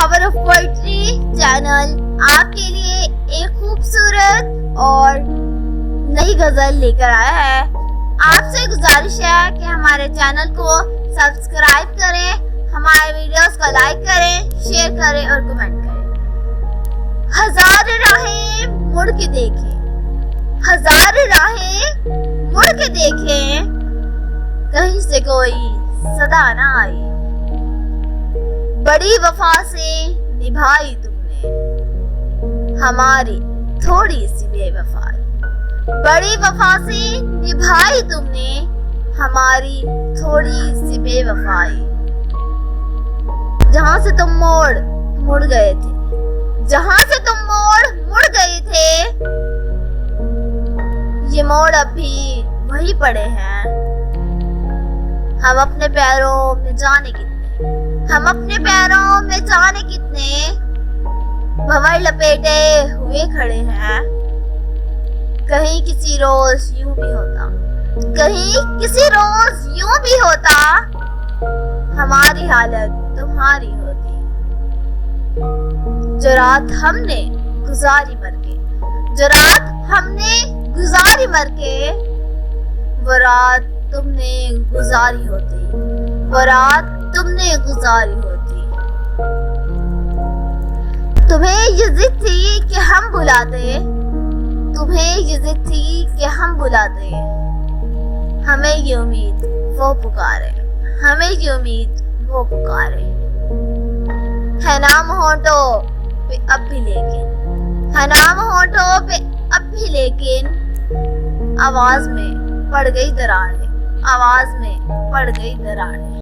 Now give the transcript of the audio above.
Power of poetry channel आपके लिए एक खूबसूरत और नई गजल लेकर आया है। आपसे गुजारिश है कि हमारे चैनल को सब्सक्राइब करें, हमारे वीडियोस को लाइक करें, शेयर करें और कमेंट करें। हजार राहें मुड़ के देखें, हजार राहें मुड़ के देखें, कहीं से कोई सदा ना आई। बड़ी वफा से निभाई तुमने हमारी थोड़ी सी बेवफाई। बड़ी वफा से निभाई तुमने हमारी थोड़ी सी बेवफाई। जहां से तुम मुड़ गए थे, जहां से तुम मुड़ गए थे, ये मोड़ अब भी वही पड़े हैं। हम अपने पैरों में जाने कितने, हम अपने पैरों में जाने कितने भंवर लपेटे हुए खड़े हैं। कहीं किसी रोज यूं भी होता, कहीं किसी रोज यूं भी होता, हमारी हालत तुम्हारी होती। जो रात हमने गुजारी मर के, जो रात हमने गुजारी मर के, वो रात तुमने गुजारी होती, वो रात तुमने गुजारी होती। तुम्हें ये जिद थी कि हम बुला दे, तुम्हें ये जिद थी कि हम बुला दे, हमें ये उम्मीद वो पुकारे, हमें ये उम्मीद वो पुकारे। है नाम होठों पे अब भी लेकिन, है नाम होठों पे अब भी लेकिन, आवाज में पड़ गई दरारें, आवाज में पड़ गई दरारें।